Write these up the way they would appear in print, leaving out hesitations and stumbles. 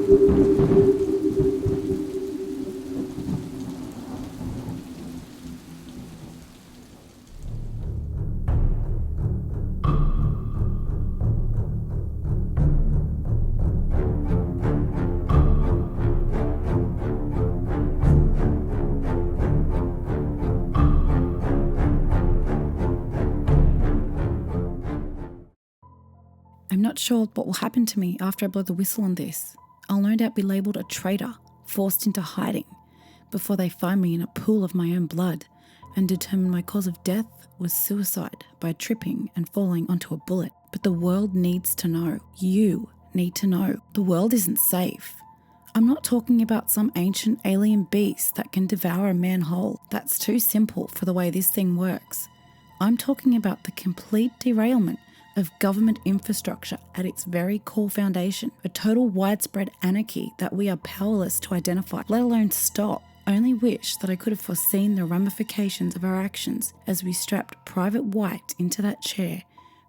I'm not sure what will happen to me after I blow the whistle on this. I'll no doubt be labelled a traitor, forced into hiding, before they find me in a pool of my own blood and determine my cause of death was suicide by tripping and falling onto a bullet. But the world needs to know. You need to know. The world isn't safe. I'm not talking about some ancient alien beast that can devour a man whole. That's too simple for the way this thing works. I'm talking about the complete derailment of government infrastructure at its very core foundation, a total widespread anarchy that we are powerless to identify, let alone stop. I only wish that I could have foreseen the ramifications of our actions as we strapped Private White into that chair,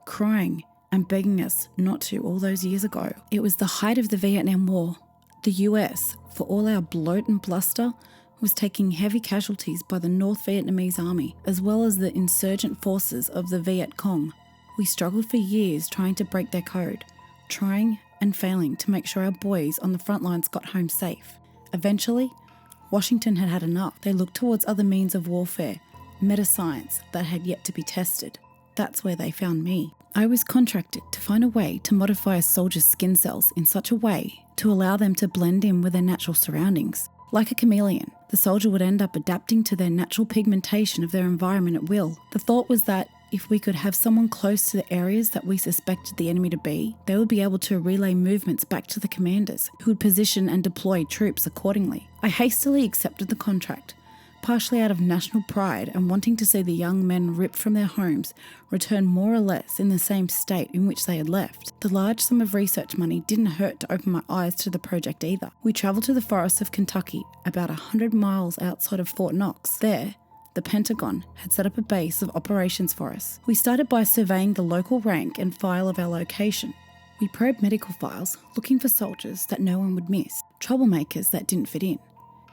crying and begging us not to all those years ago. It was the height of the Vietnam War. The US, for all our bloat and bluster, was taking heavy casualties by the North Vietnamese army, as well as the insurgent forces of the Viet Cong. We struggled for years trying to break their code, trying and failing to make sure our boys on the front lines got home safe. Eventually, Washington had had enough. They looked towards other means of warfare, meta-science that had yet to be tested. That's where they found me. I was contracted to find a way to modify a soldier's skin cells in such a way to allow them to blend in with their natural surroundings. Like a chameleon, the soldier would end up adapting to their natural pigmentation of their environment at will. The thought was that if we could have someone close to the areas that we suspected the enemy to be, they would be able to relay movements back to the commanders, who would position and deploy troops accordingly. I hastily accepted the contract, partially out of national pride and wanting to see the young men ripped from their homes return more or less in the same state in which they had left. The large sum of research money didn't hurt to open my eyes to the project either. We travelled to the forests of Kentucky, about 100 miles outside of Fort Knox. There, the Pentagon had set up a base of operations for us. We started by surveying the local rank and file of our location. We probed medical files, looking for soldiers that no one would miss, troublemakers that didn't fit in,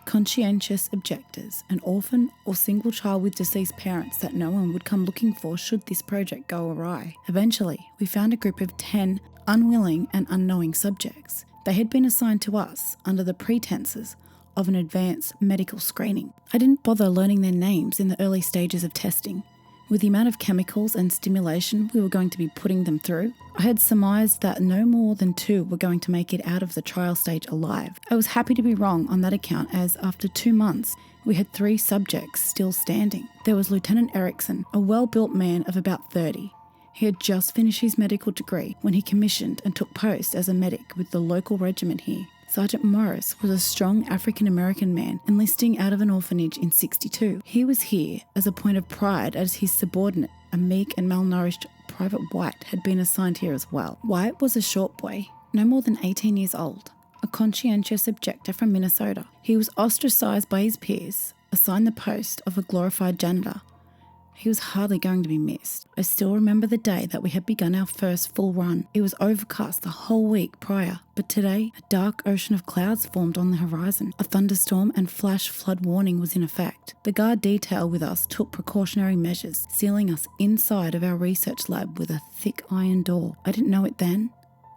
conscientious objectors, an orphan or single child with deceased parents that no one would come looking for should this project go awry. Eventually, we found a group of 10 unwilling and unknowing subjects. They had been assigned to us under the pretenses of an advanced medical screening. I didn't bother learning their names in the early stages of testing. With the amount of chemicals and stimulation we were going to be putting them through, I had surmised that no more than 2 were going to make it out of the trial stage alive. I was happy to be wrong on that account, as after 2 months, we had 3 subjects still standing. There was Lieutenant Erickson, a well-built man of about 30. He had just finished his medical degree when he commissioned and took post as a medic with the local regiment here. Sergeant Morris was a strong African-American man enlisting out of an orphanage in '62. He was here as a point of pride, as his subordinate, a meek and malnourished Private White, had been assigned here as well. White was a short boy, no more than 18 years old, a conscientious objector from Minnesota. He was ostracized by his peers, assigned the post of a glorified janitor. He was hardly going to be missed. I still remember the day that we had begun our first full run. It was overcast the whole week prior, but today a dark ocean of clouds formed on the horizon. A thunderstorm and flash flood warning was in effect. The guard detail with us took precautionary measures, sealing us inside of our research lab with a thick iron door. I didn't know it then,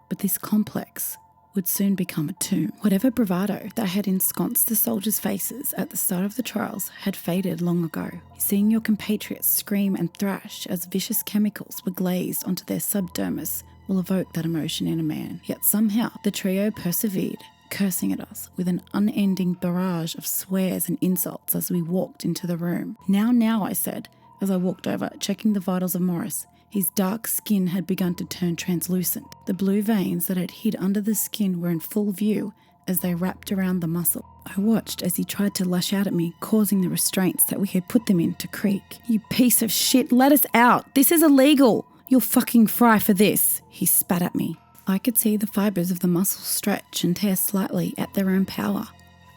but this complex would soon become a tomb. Whatever bravado that had ensconced the soldiers' faces at the start of the trials had faded long ago. Seeing your compatriots scream and thrash as vicious chemicals were glazed onto their subdermis will evoke that emotion in a man. Yet somehow the trio persevered, cursing at us with an unending barrage of swears and insults as we walked into the room. Now, I said, as I walked over, checking the vitals of Morris. His dark skin had begun to turn translucent. The blue veins that had hid under the skin were in full view as they wrapped around the muscle. I watched as he tried to lash out at me, causing the restraints that we had put them in to creak. "You piece of shit, let us out! This is illegal! You'll fucking fry for this!" he spat at me. I could see the fibres of the muscle stretch and tear slightly at their own power,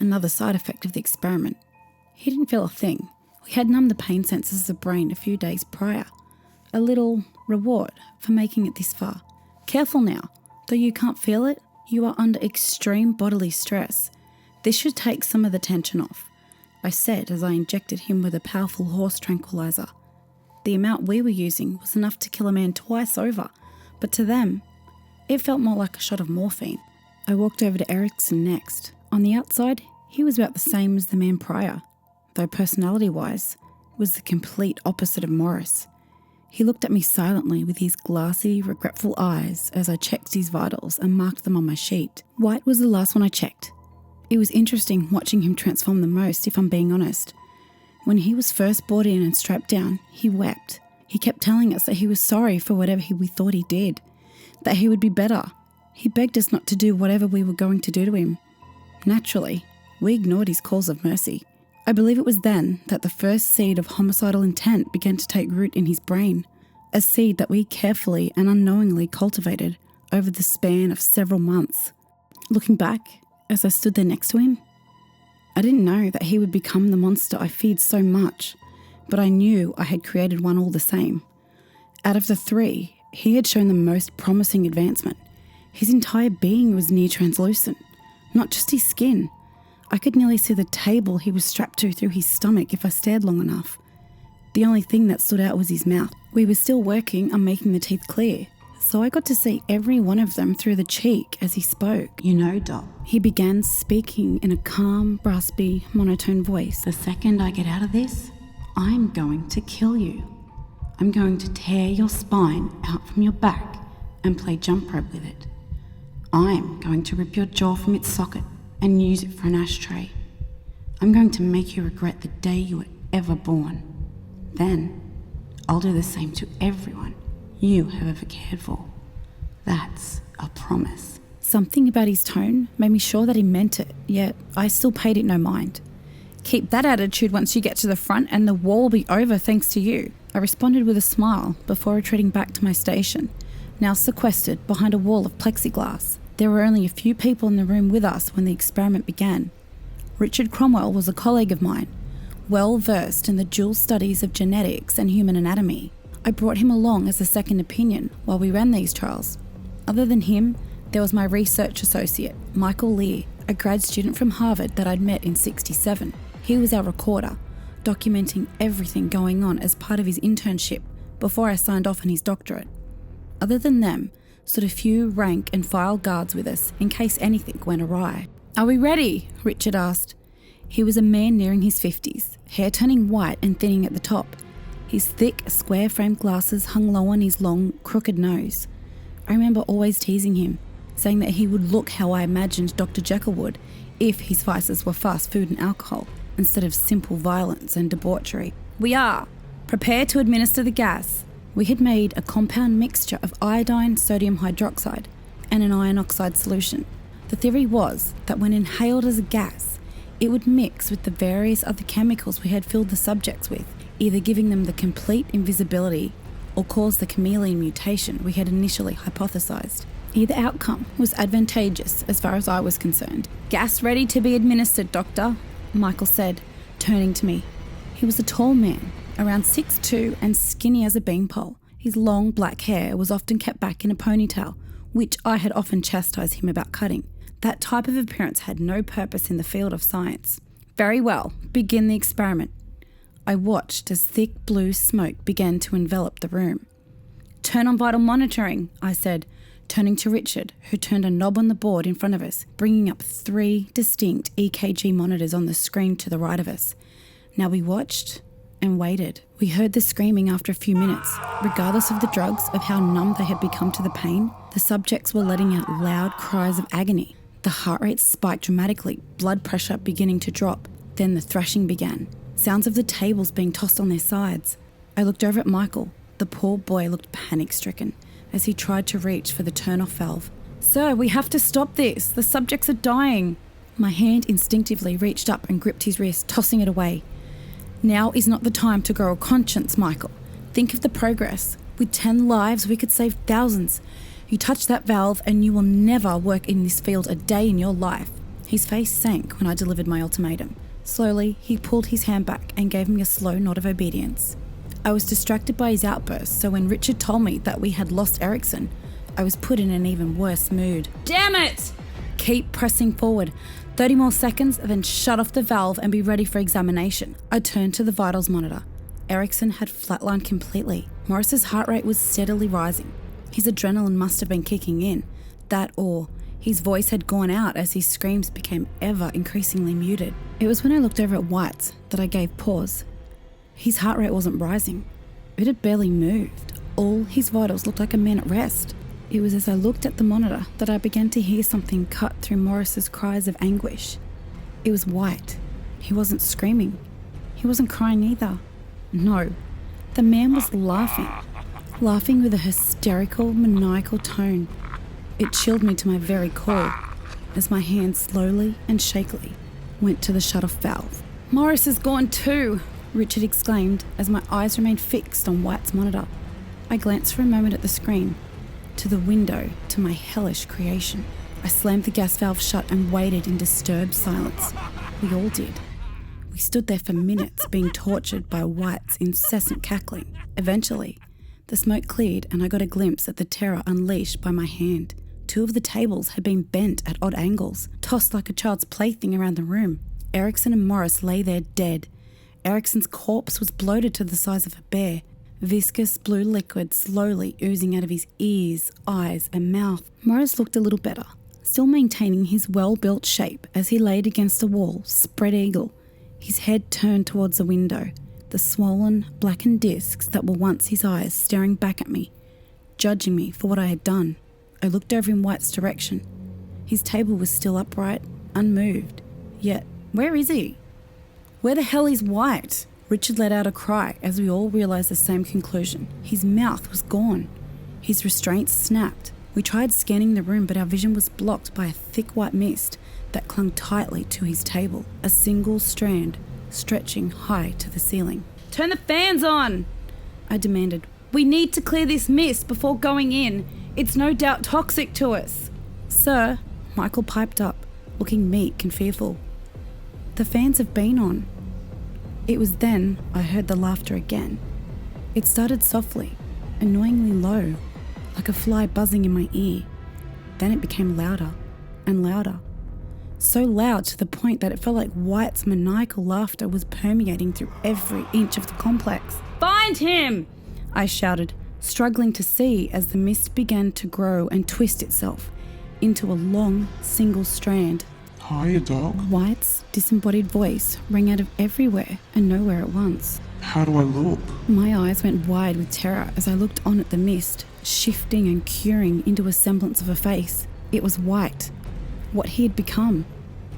another side effect of the experiment. He didn't feel a thing. We had numbed the pain sensors of the brain a few days prior. A little reward for making it this far. Careful now, though you can't feel it, You are under extreme bodily stress. This should take some of the tension off, I said as I injected him with a powerful horse tranquilizer. The amount we were using was enough to kill a man twice over, but to them, it felt more like a shot of morphine. I walked over to Erickson next. On the outside, he was about the same as the man prior, though personality-wise, was the complete opposite of Morris. He looked at me silently with his glassy, regretful eyes as I checked his vitals and marked them on my sheet. White was the last one I checked. It was interesting watching him transform the most, if I'm being honest. When he was first brought in and strapped down, he wept. He kept telling us that he was sorry for whatever we thought he did, that he would be better. He begged us not to do whatever we were going to do to him. Naturally, we ignored his calls of mercy. I believe it was then that the first seed of homicidal intent began to take root in his brain, a seed that we carefully and unknowingly cultivated over the span of several months. Looking back, as I stood there next to him, I didn't know that he would become the monster I feared so much, but I knew I had created one all the same. Out of the three, he had shown the most promising advancement. His entire being was near translucent, not just his skin. I could nearly see the table he was strapped to through his stomach if I stared long enough. The only thing that stood out was his mouth. We were still working on making the teeth clear, so I got to see every one of them through the cheek as he spoke. You know, Doc. He began speaking in a calm, raspy, monotone voice. The second I get out of this, I'm going to kill you. I'm going to tear your spine out from your back and play jump rope with it. I'm going to rip your jaw from its socket and use it for an ashtray. I'm going to make you regret the day you were ever born. Then, I'll do the same to everyone you have ever cared for. That's a promise. Something about his tone made me sure that he meant it, yet I still paid it no mind. Keep that attitude once you get to the front and the war will be over thanks to you. I responded with a smile before retreating back to my station, now sequestered behind a wall of plexiglass. There were only a few people in the room with us when the experiment began. Richard Cromwell was a colleague of mine, well versed in the dual studies of genetics and human anatomy. I brought him along as a second opinion while we ran these trials. Other than him, there was my research associate, Michael Lear, a grad student from Harvard that I'd met in '67. He was our recorder, documenting everything going on as part of his internship before I signed off on his doctorate. Other than them, stood a few rank and file guards with us in case anything went awry. "Are we ready?" Richard asked. He was a man nearing his 50s, hair turning white and thinning at the top. His thick, square-framed glasses hung low on his long, crooked nose. I remember always teasing him, saying that he would look how I imagined Dr. Jekyll would if his vices were fast food and alcohol, instead of simple violence and debauchery. "We are. Prepare to administer the gas." We had made a compound mixture of iodine, sodium hydroxide, and an iron oxide solution. The theory was that when inhaled as a gas, it would mix with the various other chemicals we had filled the subjects with, either giving them the complete invisibility or cause the chameleon mutation we had initially hypothesized. Either outcome was advantageous as far as I was concerned. "Gas ready to be administered, Doctor," Michael said, turning to me. He was a tall man, around 6'2" and skinny as a beanpole. His long black hair was often kept back in a ponytail, which I had often chastised him about cutting. That type of appearance had no purpose in the field of science. "Very well, begin the experiment." I watched as thick blue smoke began to envelop the room. "Turn on vital monitoring," I said, turning to Richard, who turned a knob on the board in front of us, bringing up 3 distinct EKG monitors on the screen to the right of us. Now we watched and waited. We heard the screaming after a few minutes. Regardless of the drugs, of how numb they had become to the pain, the subjects were letting out loud cries of agony. The heart rate spiked dramatically, blood pressure beginning to drop. Then the thrashing began. Sounds of the tables being tossed on their sides. I looked over at Michael. The poor boy looked panic-stricken as he tried to reach for the turn-off valve. "Sir, we have to stop this. The subjects are dying." My hand instinctively reached up and gripped his wrist, tossing it away. "Now is not the time to grow a conscience, Michael. Think of the progress. With 10 lives, we could save thousands. You touch that valve and you will never work in this field a day in your life." His face sank when I delivered my ultimatum. Slowly, he pulled his hand back and gave me a slow nod of obedience. I was distracted by his outburst, so when Richard told me that we had lost Erickson, I was put in an even worse mood. "Damn it! keep pressing forward. 30 more seconds, then shut off the valve and be ready for examination. I turned to the vitals monitor. Erickson had flatlined completely. Morris's heart rate was steadily rising. His adrenaline must have been kicking in. That or his voice had gone out as his screams became ever increasingly muted. It was when I looked over at White's that I gave pause. His heart rate wasn't rising. It had barely moved. All his vitals looked like a man at rest. It was as I looked at the monitor that I began to hear something cut through Morris's cries of anguish. It was White. He wasn't screaming. He wasn't crying either. No, the man was laughing with a hysterical, maniacal tone. It chilled me to my very core as my hand slowly and shakily went to the shut-off valve. "Morris is gone too," Richard exclaimed as my eyes remained fixed on White's monitor. I glanced for a moment at the screen, to the window, to my hellish creation. I slammed the gas valve shut and waited in disturbed silence. We all did. We stood there for minutes being tortured by White's incessant cackling. Eventually, the smoke cleared and I got a glimpse at the terror unleashed by my hand. 2 of the tables had been bent at odd angles, tossed like a child's plaything around the room. Erickson and Morris lay there dead. Erickson's corpse was bloated to the size of a bear, viscous blue liquid slowly oozing out of his ears, eyes and mouth. Morris looked a little better, still maintaining his well-built shape as he laid against a wall, spread eagle, his head turned towards the window, the swollen, blackened discs that were once his eyes staring back at me, judging me for what I had done. I looked over in White's direction. His table was still upright, unmoved. Yet, where is he? Where the hell is White? Richard let out a cry as we all realised the same conclusion. His mouth was gone. His restraints snapped. We tried scanning the room, but our vision was blocked by a thick white mist that clung tightly to his table, a single strand stretching high to the ceiling. "Turn the fans on!" I demanded. "We need to clear this mist before going in. It's no doubt toxic to us." "Sir," Michael piped up, looking meek and fearful. "The fans have been on." It was then I heard the laughter again. It started softly, annoyingly low, like a fly buzzing in my ear. Then it became louder and louder. So loud to the point that it felt like White's maniacal laughter was permeating through every inch of the complex. "Find him!" I shouted, struggling to see as the mist began to grow and twist itself into a long, single strand. "Hiya, Doc." White's disembodied voice rang out of everywhere and nowhere at once. "How do I look?" My eyes went wide with terror as I looked on at the mist, shifting and curing into a semblance of a face. It was White. What he had become.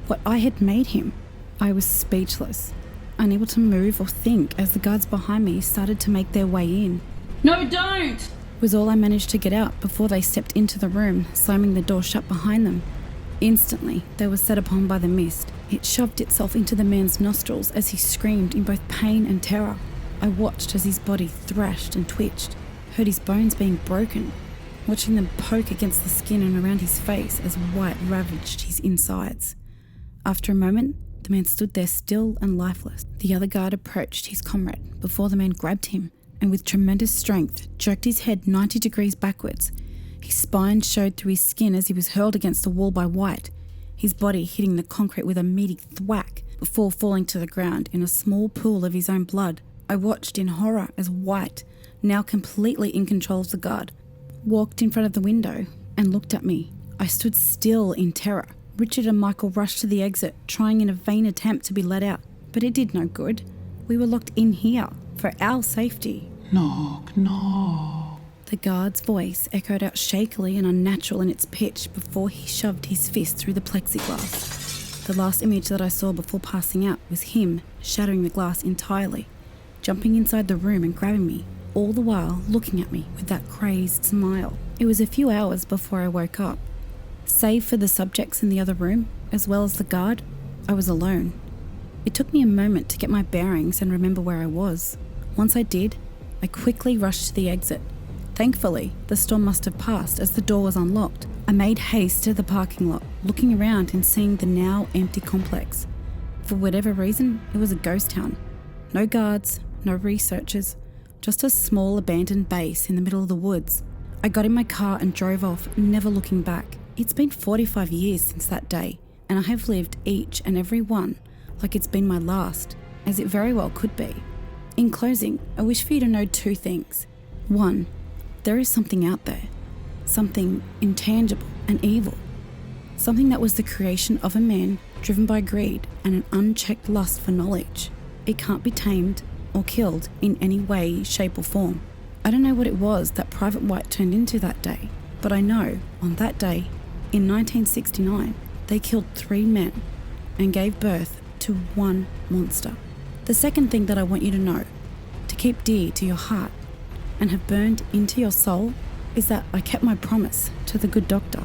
What I had made him. I was speechless, unable to move or think as the guards behind me started to make their way in. "No, don't!" was all I managed to get out before they stepped into the room, slamming the door shut behind them. Instantly, they were set upon by the mist. It shoved itself into the man's nostrils as he screamed in both pain and terror. I watched as his body thrashed and twitched, heard his bones being broken, watching them poke against the skin and around his face as White ravaged his insides. After a moment, the man stood there still and lifeless. The other guard approached his comrade before the man grabbed him and with tremendous strength jerked his head 90 degrees backwards. His spine showed through his skin as he was hurled against a wall by White, his body hitting the concrete with a meaty thwack before falling to the ground in a small pool of his own blood. I watched in horror as White, now completely in control of the guard, walked in front of the window and looked at me. I stood still in terror. Richard and Michael rushed to the exit, trying in a vain attempt to be let out, but it did no good. We were locked in here for our safety. "Knock, knock." The guard's voice echoed out shakily and unnatural in its pitch before he shoved his fist through the plexiglass. The last image that I saw before passing out was him shattering the glass entirely, jumping inside the room and grabbing me, all the while looking at me with that crazed smile. It was a few hours before I woke up. Save for the subjects in the other room, as well as the guard, I was alone. It took me a moment to get my bearings and remember where I was. Once I did, I quickly rushed to the exit. Thankfully, the storm must have passed as the door was unlocked. I made haste to the parking lot, looking around and seeing the now empty complex. For whatever reason, it was a ghost town. No guards, no researchers, just a small abandoned base in the middle of the woods. I got in my car and drove off, never looking back. It's been 45 years since that day, and I have lived each and every one like it's been my last, as it very well could be. In closing, I wish for you to know 2 things. 1, there is something out there, something intangible and evil, something that was the creation of a man driven by greed and an unchecked lust for knowledge. It can't be tamed or killed in any way, shape or form. I don't know what it was that Private White turned into that day, but I know on that day, in 1969, they killed 3 men and gave birth to 1 monster. The second thing that I want you to know, to keep dear to your heart and have burned into your soul, is that I kept my promise to the good doctor.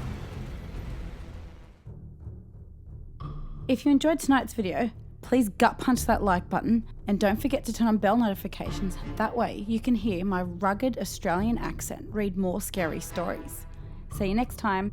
If you enjoyed tonight's video, please gut punch that like button and don't forget to turn on bell notifications. That way you can hear my rugged Australian accent read more scary stories. See you next time.